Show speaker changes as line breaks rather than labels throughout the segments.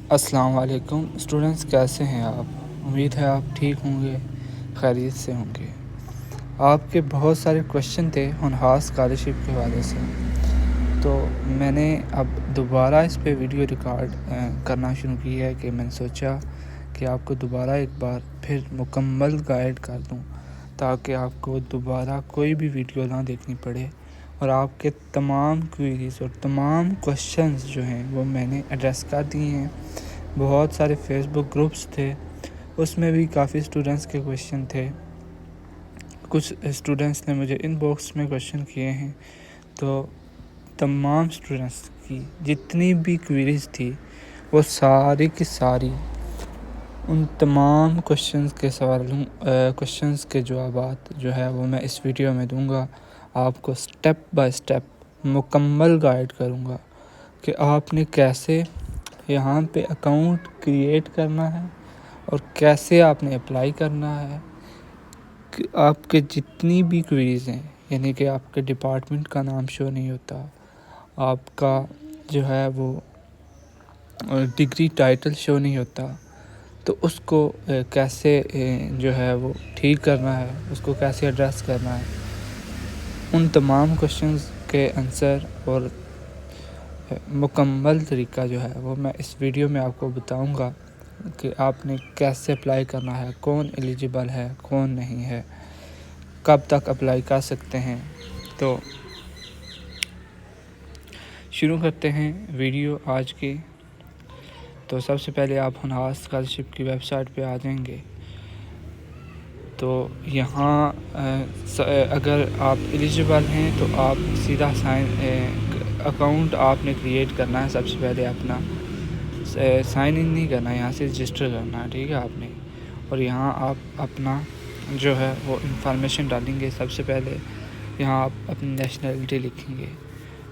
السلام علیکم اسٹوڈنٹس، کیسے ہیں آپ؟ امید ہے آپ ٹھیک ہوں گے، خیریت سے ہوں گے۔ آپ کے بہت سارے کویشچن تھے ہونہار اسکالرشپ کے حوالے سے، تو میں نے اب دوبارہ اس پہ ویڈیو ریکارڈ کرنا شروع کی ہے کہ میں نے سوچا کہ آپ کو دوبارہ ایک بار پھر مکمل گائیڈ کر دوں، تاکہ آپ کو دوبارہ کوئی بھی ویڈیو نہ دیکھنی پڑے، اور آپ کے تمام کوئریز اور تمام کویشچنز جو ہیں وہ میں نے ایڈریس کر دیے ہیں۔ بہت سارے فیس بک گروپس تھے، اس میں بھی کافی اسٹوڈنٹس کے کویشچن تھے۔ کچھ اسٹوڈنٹس نے مجھے ان باکس میں کویشچن کیے ہیں، تو تمام اسٹوڈنٹس کی جتنی بھی کوئریز تھی وہ ساری کی ساری ان تمام کویشچنز کے جوابات جو ہے وہ میں اس ویڈیو میں دوں گا۔ آپ کو سٹیپ بائی سٹیپ مکمل گائیڈ کروں گا کہ آپ نے کیسے یہاں پہ اکاؤنٹ کریٹ کرنا ہے اور کیسے آپ نے اپلائی کرنا ہے۔ کہ آپ کے جتنی بھی کوئریز ہیں، یعنی کہ آپ کے ڈپارٹمنٹ کا نام شو نہیں ہوتا، آپ کا جو ہے وہ ڈگری ٹائٹل شو نہیں ہوتا، تو اس کو کیسے جو ہے وہ ٹھیک کرنا ہے، اس کو کیسے ایڈریس کرنا ہے، ان تمام کویشچنز کے آنسر اور مکمل طریقہ جو ہے وہ میں اس ویڈیو میں آپ کو بتاؤں گا کہ آپ نے کیسے اپلائی کرنا ہے، کون ایلیجیبل ہے، کون نہیں ہے، کب تک اپلائی کر سکتے ہیں۔ تو شروع کرتے ہیں ویڈیو آج کی۔ تو سب سے پہلے آپ ہونہار اسکالرشپ کی ویب سائٹ پہ آ جائیں گے، تو یہاں اگر آپ ایلیجیبل ہیں تو آپ سیدھا اکاؤنٹ آپ نے کریٹ کرنا ہے۔ سب سے پہلے اپنا سائن ان نہیں کرنا ہے، یہاں سے رجسٹر کرنا ہے، ٹھیک ہے آپ نے۔ اور یہاں آپ اپنا جو ہے وہ انفارمیشن ڈالیں گے۔ سب سے پہلے یہاں آپ اپنی نیشنلٹی لکھیں گے۔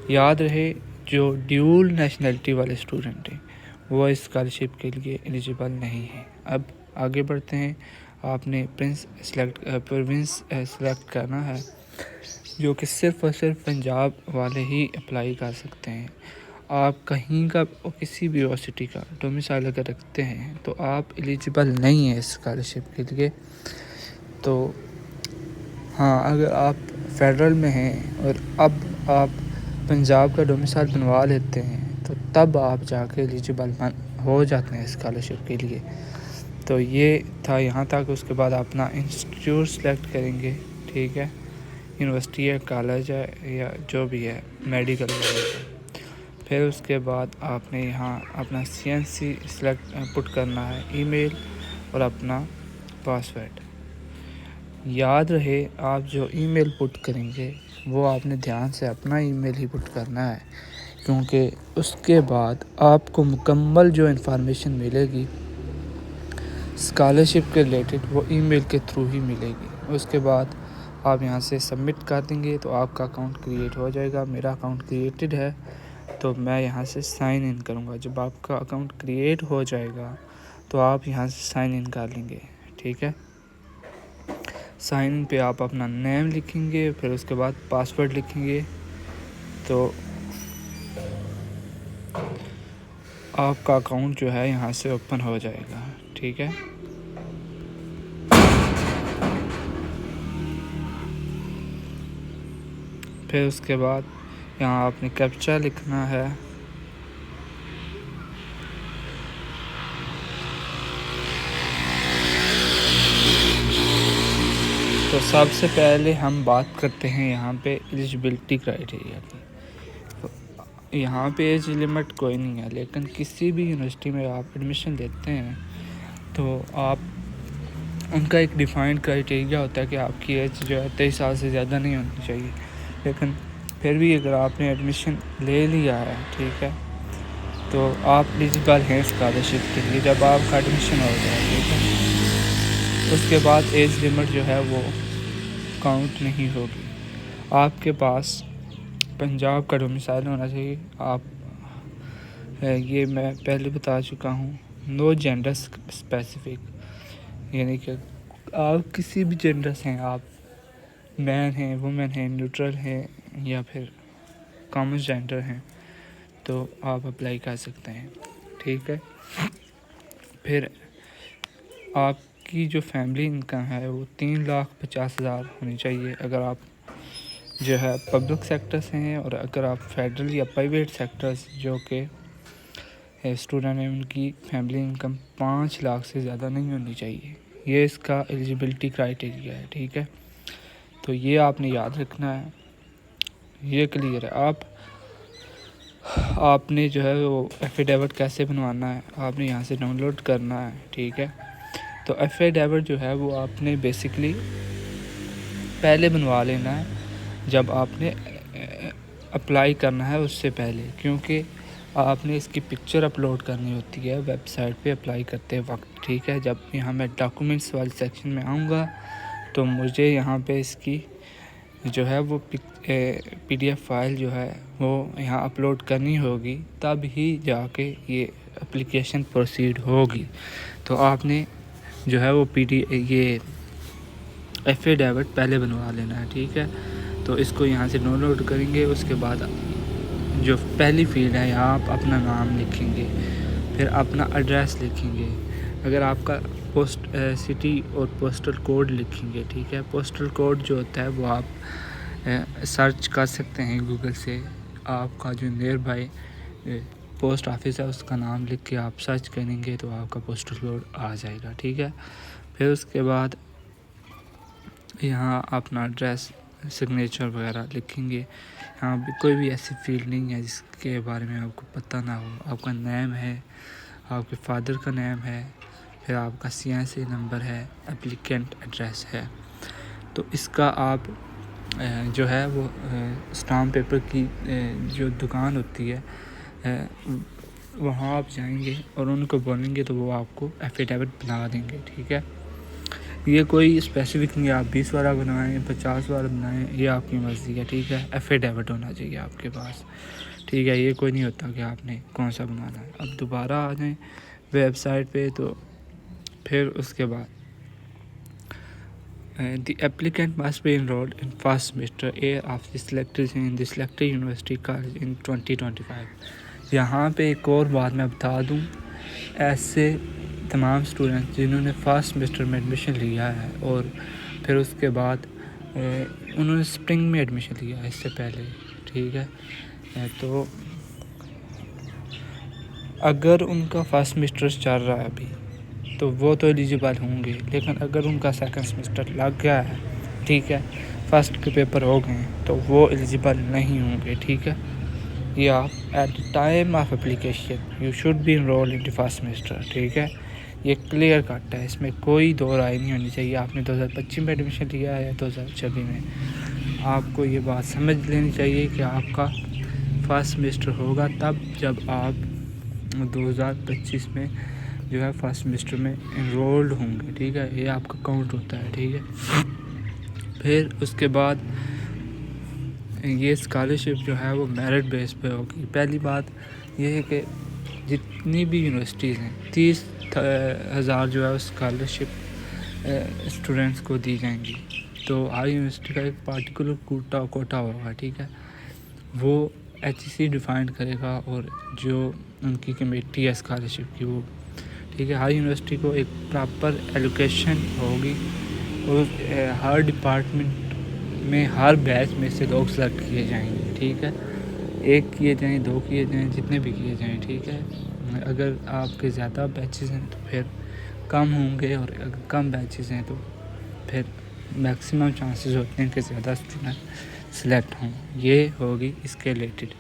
یاد رہے جو ڈیول نیشنلٹی والے اسٹوڈنٹ ہیں وہ اسکالرشپ کے لیے ایلیجیبل نہیں ہیں۔ اب آگے بڑھتے ہیں۔ آپ نے پروونس سلیکٹ کرنا ہے، جو کہ صرف اور صرف پنجاب والے ہی اپلائی کر سکتے ہیں۔ آپ کہیں کا کسی بھی یونیورسٹی کا ڈومیسائل اگر رکھتے ہیں تو آپ ایلیجیبل نہیں ہیں اسکالرشپ کے لیے۔ تو ہاں، اگر آپ فیڈرل میں ہیں اور اب آپ پنجاب کا ڈومیسائل بنوا لیتے ہیں تو تب آپ جا کے ایلیجیبل ہو جاتے ہیں اسکالرشپ کے لیے۔ تو یہ تھا یہاں تک۔ اس کے بعد اپنا انسٹیٹیوٹ سلیکٹ کریں گے، ٹھیک ہے، یونیورسٹی ہے، کالج ہے، یا جو بھی ہے، میڈیکل کالج ہے۔ پھر اس کے بعد آپ نے یہاں اپنا CNC سلیکٹ پٹ کرنا ہے، ای میل اور اپنا پاسورڈ۔ یاد رہے آپ جو ای میل پٹ کریں گے وہ آپ نے دھیان سے اپنا ای میل ہی پٹ کرنا ہے، کیونکہ اس کے بعد آپ کو مکمل جو انفارمیشن ملے گی اسکالرشپ کے ریلیٹڈ وہ ای میل کے تھرو ہی ملے گی۔ اس کے بعد آپ یہاں سے سبمٹ کر دیں گے تو آپ کا اکاؤنٹ کریٹ ہو جائے گا۔ میرا اکاؤنٹ کریٹڈ ہے تو میں یہاں سے سائن ان کروں گا۔ جب آپ کا اکاؤنٹ کریٹ ہو جائے گا تو آپ یہاں سے سائن ان کر لیں گے، ٹھیک ہے۔ سائن ان پہ آپ اپنا نیم لکھیں گے، پھر اس کے بعد پاسورڈ لکھیں گے، تو آپ کا اکاؤنٹ جو ہے یہاں سے اوپن ہو جائے گا، ٹھیک ہے۔ پھر اس کے بعد یہاں آپ نے کیپچا لکھنا ہے۔ تو سب سے پہلے ہم بات کرتے ہیں یہاں پہ ایلیجیبلٹی کرائٹیریا کی۔ یہاں پہ ایج لمٹ کوئی نہیں ہے، لیکن کسی بھی یونیورسٹی میں آپ ایڈمیشن لیتے ہیں تو آپ ان کا ایک ڈیفائنڈ کرائٹیریا ہوتا ہے کہ آپ کی ایج جو ہے 23 سال سے زیادہ نہیں ہونی چاہیے۔ لیکن پھر بھی اگر آپ نے ایڈمیشن لے لیا ہے، ٹھیک ہے، تو آپ ایلیجیبل ہیں اسکالرشپ کے لیے جب آپ کا ایڈمیشن ہو جائے، ٹھیک ہے۔ اس کے بعد ایج لمٹ جو ہے وہ کاؤنٹ نہیں ہوگی۔ آپ کے پاس پنجاب کا ڈومیسائل ہونا چاہیے۔ آپ یہ میں پہلے بتا چکا ہوں، نو جینڈر اسپیسیفک، یعنی کہ آپ کسی بھی جینڈر سے ہیں، آپ مین ہیں، وومن ہیں، نیوٹرل ہیں، یا پھر کامن جینڈر ہیں، تو آپ اپلائی کر سکتے ہیں، ٹھیک ہے. پھر آپ کی جو فیملی انکم ہے وہ 3,50,000 ہونی چاہیے اگر آپ جو ہے پبلک سیکٹر سے ہیں، اور اگر آپ فیڈرل یا پرائیویٹ سیکٹرز جو کہ اسٹوڈنٹ ہیں ان کی فیملی انکم 5 لاکھ سے زیادہ نہیں ہونی چاہیے. یہ اس کا ایلیجیبلٹی کرائٹیریا ہے. ٹھیک ہے، تو یہ آپ نے یاد رکھنا ہے، یہ کلیئر ہے. آپ نے جو ہے وہ ایفیڈیوٹ کیسے بنوانا ہے، آپ نے یہاں سے ڈاؤن لوڈ کرنا ہے. ٹھیک ہے، تو ایفیڈیوٹ جو ہے وہ آپ نے بیسکلی پہلے بنوا لینا ہے جب آپ نے اپلائی کرنا ہے اس سے پہلے، کیونکہ آپ نے اس کی پکچر اپلوڈ کرنی ہوتی ہے ویب سائٹ پہ اپلائی کرتے وقت. ٹھیک ہے، جب یہاں میں ڈاکومنٹس والے سیکشن میں آؤں گا تو مجھے یہاں پہ اس کی جو ہے وہ پی ڈی ایف فائل جو ہے وہ یہاں اپلوڈ کرنی ہوگی، تب ہی جا کے یہ اپلیکیشن پروسیڈ ہوگی. تو آپ نے جو ہے وہ یہ ایفیڈیوٹ پہلے بنوا لینا ہے. ٹھیک ہے، تو اس کو یہاں سے ڈاؤن لوڈ کریں گے. اس کے بعد جو پہلی فیلڈ ہے یہاں آپ اپنا نام لکھیں گے، پھر اپنا ایڈریس لکھیں گے. اگر آپ کا سٹی اور پوسٹل کوڈ لکھیں گے. ٹھیک ہے، پوسٹل کوڈ جو ہوتا ہے وہ آپ سرچ کر سکتے ہیں گوگل سے. آپ کا جو نیئر بائی پوسٹ آفس ہے اس کا نام لکھ کے آپ سرچ کریں گے تو آپ کا پوسٹل کوڈ آ جائے گا. ٹھیک ہے، پھر اس کے بعد یہاں اپنا ایڈریس، سگنیچر وغیرہ لکھیں گے. یہاں بھی کوئی بھی ایسی فیلڈ نہیں ہے جس کے بارے میں آپ کو پتہ نہ ہو. آپ کا نیم ہے، آپ کے فادر کا نیم ہے، پھر آپ کا CNC نمبر ہے، اپلیکینٹ ایڈریس ہے. تو اس کا آپ جو ہے وہ اسٹامپ پیپر کی جو دکان ہوتی ہے وہاں آپ جائیں گے اور ان کو بولیں گے تو وہ آپ کو ایفیڈیوٹ بنا دیں گے. ٹھیک ہے، یہ کوئی اسپیسیفک نہیں ہے آپ 20 والا بنائیں 50 والا بنائیں، یہ آپ کی مرضی ہے. ٹھیک ہے، ایفیڈیوٹ ہونا چاہیے آپ کے پاس. ٹھیک ہے، یہ کوئی نہیں ہوتا کہ آپ نے کون سا بنانا ہے. اب دوبارہ آ جائیں ویب سائٹ پہ، تو پھر اس کے بعد the applicant must be enrolled in first semester a of the selected university college in 2025. یہاں پہ ایک اور بات میں بتا دوں، ایسے تمام اسٹوڈنٹ جنہوں نے فرسٹ سیمسٹر میں ایڈمیشن لیا ہے اور پھر اس کے بعد انہوں نے اسپرنگ میں ایڈمیشن لیا ہے اس سے پہلے. ٹھیک ہے، تو اگر ان کا فرسٹ سیمسٹر چل رہا ہے ابھی تو وہ تو ایلیجیبل ہوں گے، لیکن اگر ان کا سیکنڈ سیمسٹر لگ گیا ہے، ٹھیک ہے، فرسٹ کے پیپر ہو گئے ہیں، تو وہ ایلیجیبل نہیں ہوں گے. ٹھیک ہے، یہ آپ at time of application you should be enroll in the first semester. ٹھیک ہے، یہ کلیئر کٹ ہے، اس میں کوئی دو رائے نہیں ہونی چاہیے. آپ نے 2025 میں ایڈمیشن لیا ہے یا 2026 میں، آپ کو یہ بات سمجھ لینی چاہیے کہ آپ کا فرسٹ سیمسٹر ہوگا تب جب آپ 2025 میں جو ہے فرسٹ سیمسٹر میں انرولڈ ہوں گے. ٹھیک ہے، یہ آپ کا کاؤنٹ ہوتا ہے. ٹھیک ہے، پھر اس کے بعد یہ اسکالرشپ جو ہے وہ میرٹ بیس پہ ہوگی. پہلی بات یہ ہے کہ جتنی بھی یونیورسٹیز ہیں 30,000 جو ہے اسکالرشپ اسٹوڈنٹس کو دی جائیں گی. تو ہر یونیورسٹی کا ایک پارٹیکولر کوٹا ہوگا. ٹھیک ہے، وہ HEC ڈیفائن کرے گا اور جو ان کی کمیٹی ہے اسکالرشپ کی وہ. ٹھیک ہے، ہر یونیورسٹی کو ایک پراپر ایلوکیشن ہوگی اور ہر ڈپارٹمنٹ میں ہر بیچ میں سے لوگ سلیکٹ کیے جائیں گے. ٹھیک ہے، 1 کیے جائیں، 2 کیے جائیں، جتنے بھی کیے جائیں. ٹھیک ہے، اگر آپ کے زیادہ بیچز ہیں تو پھر کم ہوں گے، اور اگر کم بیچز ہیں تو پھر میکسیمم چانسز ہوتے ہیں کہ زیادہ اسٹوڈنٹ سلیکٹ ہوں. یہ ہوگی اس کے ریلیٹڈ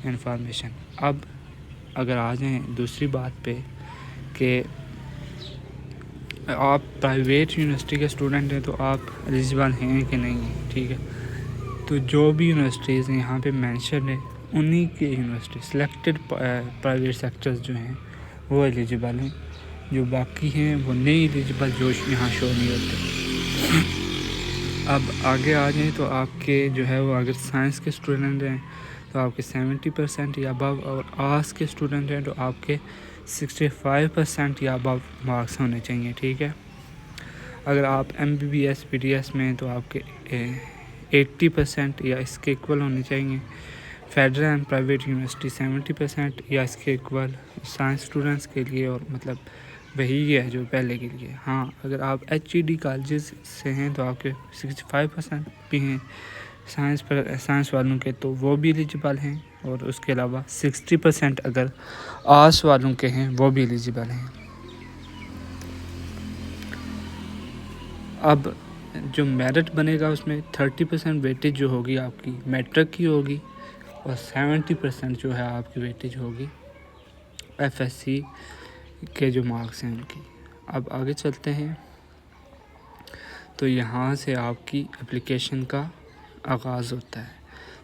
انفارمیشن. اب اگر آ جائیں دوسری بات پہ کہ آپ پرائیویٹ یونیورسٹی کے اسٹوڈنٹ ہیں تو آپ ایلیجیبل ہیں کہ نہیں ہیں. ٹھیک ہے، تو جو بھی یونیورسٹیز ہیں یہاں پہ مینشن ہے انہی کے یونیورسٹی سلیکٹڈ پرائیویٹ سیکٹرز جو ہیں وہ ایلیجیبل ہیں. جو باقی ہیں وہ نہیں ایلیجیبل، جو یہاں شو نہیں ہوتے. اب آگے آ جائیں تو آپ کے جو ہے وہ اگر سائنس کے اسٹوڈنٹ ہیں تو آپ کے 70% یا ابو، اور آرٹس کے اسٹوڈنٹ ہیں تو آپ کے 65% یا ابو مارکس ہونے چاہیے. ٹھیک ہے، اگر آپ MBBS PDS میں ہیں تو آپ کے 80% یا اس کے ایکول ہونے چاہیے. فیڈرل اینڈ پرائیویٹ یونیورسٹی 70% یا اس کے ایکول سائنس اسٹوڈنٹس کے لیے اور مطلب وہی ہے جو پہلے کے لیے. ہاں اگر آپ HED کالجز سے ہیں تو آپ کے 65% بھی ہیں سائنس والوں کے, تو وہ بھی ایلیجبل ہیں, اور اس کے علاوہ 60% اگر آرٹس والوں کے ہیں وہ بھی ایلیجبل ہیں. اب جو میرٹ بنے گا اس میں 30% ویٹیج جو ہوگی آپ کی میٹرک کی ہوگی, اور 70% جو ہے آپ کی ویٹیج ہوگی FSC کے جو مارکس ہیں ان کی. اب آگے چلتے ہیں. تو یہاں سے آپ کی اپلیکیشن کا آغاز ہوتا ہے.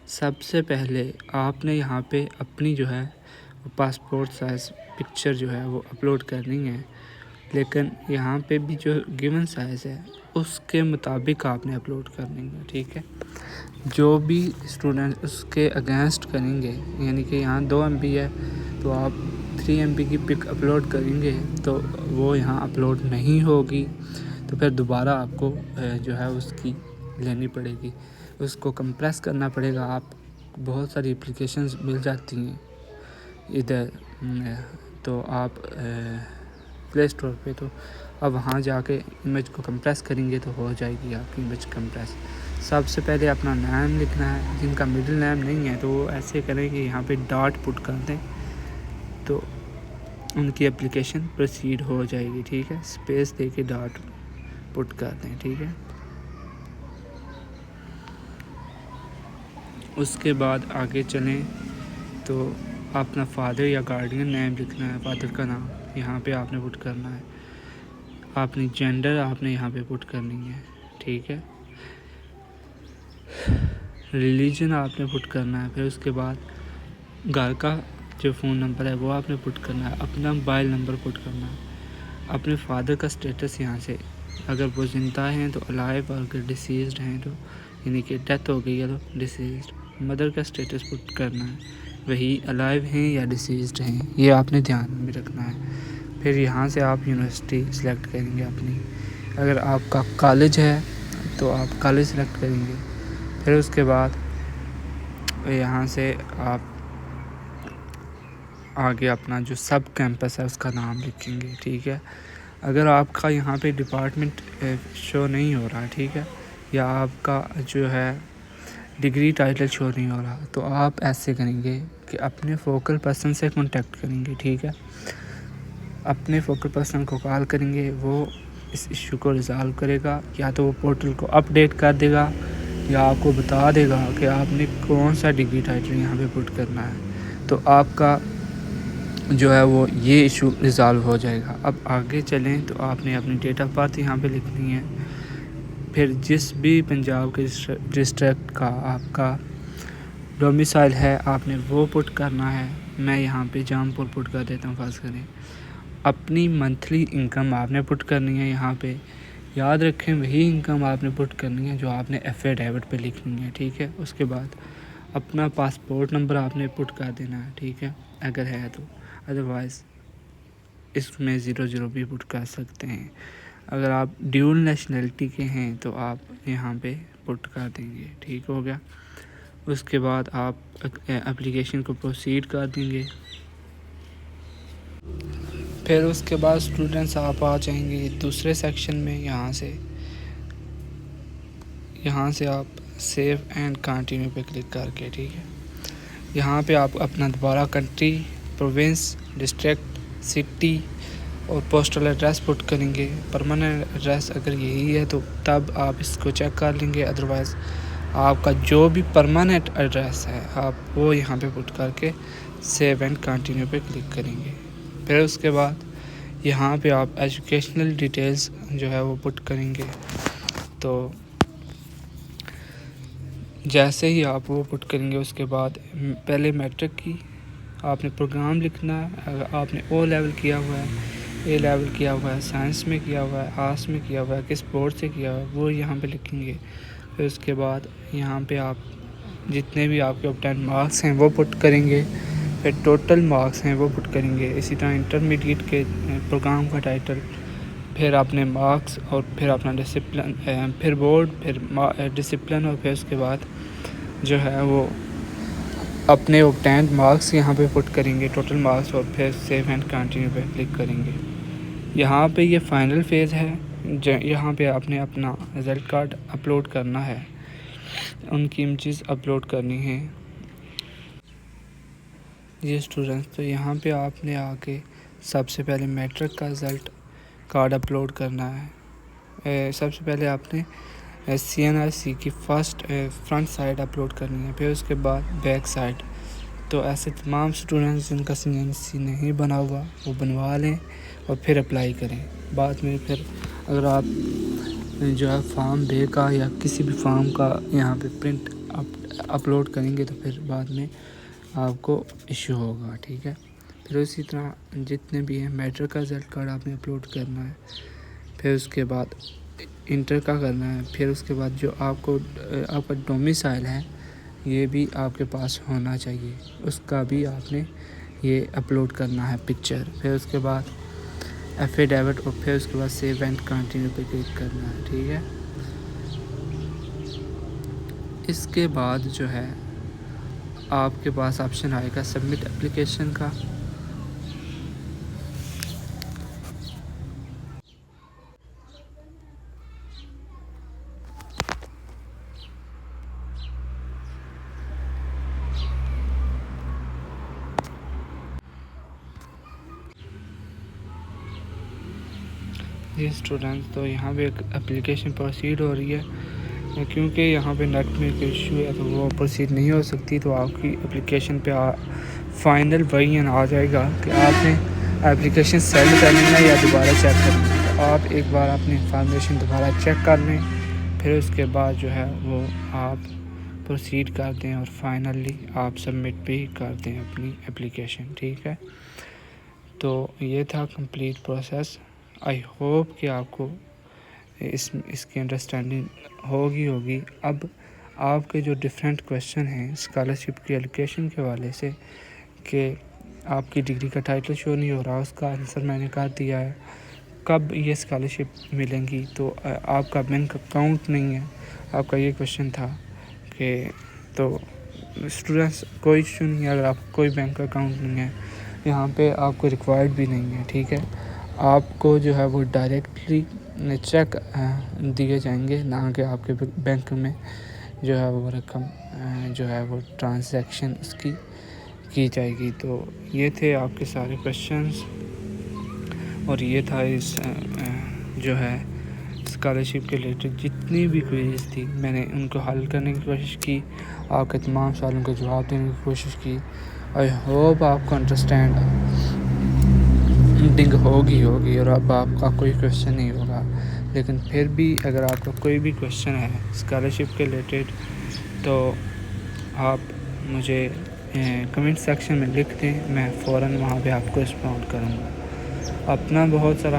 سب سے پہلے آپ نے یہاں پہ اپنی جو ہے پاسپورٹ سائز پکچر جو ہے وہ اپلوڈ کرنی ہے, لیکن یہاں پہ بھی جو گیون سائز ہے اس کے مطابق آپ نے اپلوڈ کرنی ہے. ٹھیک ہے, جو بھی اسٹوڈنٹ اس کے اگینسٹ کریں گے, یعنی کہ یہاں 2 MB ہے تو آپ 3 MB کی پک اپلوڈ کریں گے تو وہ یہاں اپلوڈ نہیں ہوگی, تو پھر دوبارہ آپ کو جو ہے اس کی لینی پڑے گی, اس کو کمپریس کرنا پڑے گا. آپ بہت ساری اپلیکیشنز مل جاتی ہیں ادھر, تو آپ پلے اسٹور پہ, تو اب وہاں جا کے امیج کو کمپریس کریں گے تو ہو جائے گی آپ کی امیج کمپریس. سب سے پہلے اپنا نام لکھنا ہے. جن کا مڈل نیم نہیں ہے تو وہ ایسے کریں کہ یہاں پہ ڈاٹ پٹ کر دیں تو ان کی اپلیکیشن پروسیڈ ہو جائے گی. ٹھیک ہے, اسپیس دے کے ڈاٹ پٹ کر دیں. ٹھیک ہے, اس کے بعد آگے چلیں تو اپنا فادر یا گارڈین نیم لکھنا ہے. فادر کا نام یہاں پہ آپ نے پٹ کرنا ہے. اپنی جینڈر آپ نے یہاں پہ پٹ کرنی ہے. ٹھیک ہے, ریلیجن آپ نے پٹ کرنا ہے. پھر اس کے بعد گھر کا جو فون نمبر ہے وہ آپ نے پٹ کرنا ہے. اپنا موبائل نمبر پٹ کرنا ہے. اپنے فادر کا سٹیٹس یہاں سے, اگر وہ زندہ ہیں تو الائیو, اور اگر ڈیسیزڈ ہیں تو یعنی کہ ڈیتھ ہو گئی ہے تو ڈیسیزڈ. مدر کا سٹیٹس پٹ کرنا ہے, وہی الائیو ہیں یا ڈیسیزڈ ہیں, یہ آپ نے دھیان میں رکھنا ہے. پھر یہاں سے آپ یونیورسٹی سلیکٹ کریں گے اپنی. اگر آپ کا کالج ہے تو آپ کالج سلیکٹ کریں گے. پھر اس کے بعد یہاں سے آپ آگے اپنا جو سب کیمپس ہے اس کا نام لکھیں گے. ٹھیک ہے, اگر آپ کا یہاں پہ ڈپارٹمنٹ شو نہیں ہو رہا, ٹھیک ہے, یا آپ کا جو ہے ڈگری ٹائٹل شو نہیں ہو رہا, تو آپ ایسے کریں گے کہ اپنے فوکل پرسن سے کانٹیکٹ کریں گے. ٹھیک ہے, اپنے فوکل پرسن کو کال کریں گے, وہ اس ایشو کو ریزالو کرے گا. یا تو وہ پورٹل کو اپ ڈیٹ کر دے گا, یا آپ کو بتا دے گا کہ آپ نے کون سا ڈگری ٹائٹل یہاں پہ پٹ کرنا ہے, تو آپ کا جو ہے وہ یہ ایشو ریزالو ہو جائے گا. اب آگے چلیں تو آپ نے اپنی ڈیٹ آف برتھ یہاں پہ لکھنی ہے. پھر جس بھی پنجاب کے ڈسٹرکٹ کا آپ کا ڈومیسائل ہے آپ نے وہ پٹ کرنا ہے. میں یہاں پہ جام پور پٹ کر دیتا ہوں, فرض کریں. اپنی منتھلی انکم آپ نے پٹ کرنی ہے یہاں پہ. یاد رکھیں وہی انکم آپ نے پٹ کرنی ہے جو آپ نے ایفیڈیوٹ پہ لکھنی ہے. ٹھیک ہے, اس کے بعد اپنا پاسپورٹ نمبر آپ نے پٹ کر دینا ہے. ٹھیک ہے, اگر ہے تو, ادروائز اس میں 00 بھی پٹ کر سکتے ہیں. اگر آپ ڈیول نیشنلٹی کے ہیں تو آپ یہاں پہ پٹ کر دیں گے. ٹھیک ہو گیا, اس کے بعد آپ اپلیکیشن کو پروسیڈ کر دیں گے. پھر اس کے بعد اسٹوڈنٹس آپ آ جائیں گے دوسرے سیکشن میں. یہاں سے آپ سیو اینڈ کنٹینیو پہ کلک کر کے, ٹھیک ہے, یہاں پہ آپ اپنا دوبارہ کنٹری, پروونس, ڈسٹرکٹ, سٹی اور پوسٹل ایڈریس پٹ کریں گے. پرماننٹ ایڈریس اگر یہی ہے تو تب آپ اس کو چیک کر لیں گے, ادروائز آپ کا جو بھی پرماننٹ ایڈریس ہے آپ وہ یہاں پہ پٹ کر کے سیو اینڈ کنٹینیو پہ کلک کریں گے. پھر اس کے بعد یہاں پہ آپ ایجوکیشنل ڈیٹیلز جو ہے وہ پٹ کریں گے. تو جیسے ہی آپ وہ پٹ کریں گے اس کے بعد پہلے میٹرک کی آپ نے پروگرام لکھنا ہے. اگر آپ نے او لیول کیا ہوا ہے, اے لیول کیا ہوا ہے, سائنس میں کیا ہوا ہے, آرٹس میں کیا ہوا ہے, کس بورڈ سے کیا ہوا ہے, وہ یہاں پہ لکھیں گے. پھر اس کے بعد یہاں پہ آپ جتنے بھی آپ کے obtained مارکس ہیں وہ پٹ کریں گے. پھر ٹوٹل مارکس ہیں وہ پٹ کریں گے. اسی طرح انٹرمیڈیٹ کے پروگرام کا ٹائٹل, پھر اپنے مارکس, اور پھر اپنا ڈسپلن, پھر بورڈ, پھر ڈسپلن, اور پھر اس کے بعد جو ہے وہ اپنے اوبٹینڈ مارکس یہاں پہ پٹ کریں گے، ٹوٹل مارکس، اور پھر سیو اینڈ کنٹینیو پہ کلک کریں گے۔ یہاں پہ یہ فائنل فیز ہے، یہاں پہ آپ نے اپنا رزلٹ کارڈ اپلوڈ کرنا ہے، ان کی امیجز اپلوڈ کرنی ہے۔ یہ اسٹوڈنٹس، تو یہاں پہ آپ نے آ کے سب سے پہلے میٹرک کا رزلٹ کارڈ اپلوڈ کرنا ہے۔ سب سے پہلے آپ نے CNRC کی فرنٹ سائڈ اپلوڈ کرنی ہے، پھر اس کے بعد بیک سائڈ۔ تو ایسے تمام اسٹوڈنٹس جن کا CNRC نہیں بنا ہوا وہ بنوا لیں اور پھر اپلائی کریں۔ بعد میں پھر اگر آپ جو ہے فارم بے کا یا کسی بھی فارم کا یہاں پہ پرنٹ اپلوڈ کریں گے تو پھر بعد میں آپ کو ایشو ہوگا، ٹھیک ہے۔ پھر اسی طرح جتنے بھی ہیں میٹرک کا رزلٹ کارڈ آپ نے اپلوڈ کرنا ہے، پھر اس کے بعد انٹر کا کرنا ہے، پھر اس کے بعد جو آپ کا ڈومیسائل ہے یہ بھی آپ کے پاس ہونا چاہیے، اس کا بھی آپ نے یہ اپلوڈ کرنا ہے پکچر، پھر اس کے بعد ایفیڈیوٹ، اور پھر اس کے بعد سیو اینڈ کنٹینیو پہ کلک کرنا ہے، ٹھیک ہے۔ اس کے بعد جو ہے آپ کے پاس آپشن آئے گا سبمٹ اپلیکیشن کا۔ یہ اسٹوڈنٹ، تو یہاں پہ ایک اپلیکیشن پروسیڈ ہو رہی ہے، کیونکہ یہاں پہ نیٹ میں کوئی ایشو ہے تو وہ پروسیڈ نہیں ہو سکتی، تو آپ کی اپلیکیشن پہ فائنل ورژن آ جائے گا کہ آپ نے اپلیکیشن سینڈ کرنی ہے یا دوبارہ چیک کرنی ہے۔ تو آپ ایک بار اپنی انفارمیشن دوبارہ چیک کر لیں، پھر اس کے بعد جو ہے وہ آپ پروسیڈ کر دیں اور فائنلی آپ سبمٹ بھی کر دیں اپنی اپلیکیشن، ٹھیک ہے۔ تو یہ تھا کمپلیٹ پروسیس۔ آئی ہوپ کہ آپ کو اس کی انڈرسٹینڈنگ ہوگی۔ اب آپ کے جو ڈیفرنٹ کویشچن ہیں اسکالرشپ کی ایلوکیشن کے حوالے سے، کہ آپ کی ڈگری کا ٹائٹل شو نہیں ہو رہا، اس کا آنسر میں نے کر دیا ہے۔ کب یہ اسکالرشپ ملیں گی، تو آپ کا بینک اکاؤنٹ نہیں ہے، آپ کا یہ کویشچن تھا کہ تو اسٹوڈنٹس کوئی ایشو نہیں ہے، اگر آپ کوئی بینک اکاؤنٹ نہیں ہے یہاں پہ آپ کو ریکوائرڈ بھی نہیں ہے، ٹھیک ہے۔ آپ کو جو ہے وہ ڈائریکٹلی چیک دیے جائیں گے، نہ کہ آپ کے بینک میں جو ہے وہ رقم جو ہے وہ ٹرانزیکشن اس کی جائے گی۔ تو یہ تھے آپ کے سارے کویشچنز، اور یہ تھا اس جو ہے اسکالرشپ کے ریلیٹڈ جتنی بھی کوئریز تھی میں نے ان کو حل کرنے کی کوشش کی، آپ کے تمام سوالوں کا جواب دینے کی کوشش کی۔ آئی ہوپ آپ کو انڈرسٹینڈنگ ہوگی اور اب آپ کا کوئی کویشچن نہیں ہوگا، لیکن پھر بھی اگر آپ کا کوئی بھی کویشچن ہے اسکالرشپ کے ریلیٹڈ تو آپ مجھے کمنٹ سیکشن میں لکھ دیں، میں فوراً وہاں پہ آپ کو رسپونڈ کروں گا۔ اپنا بہت سارا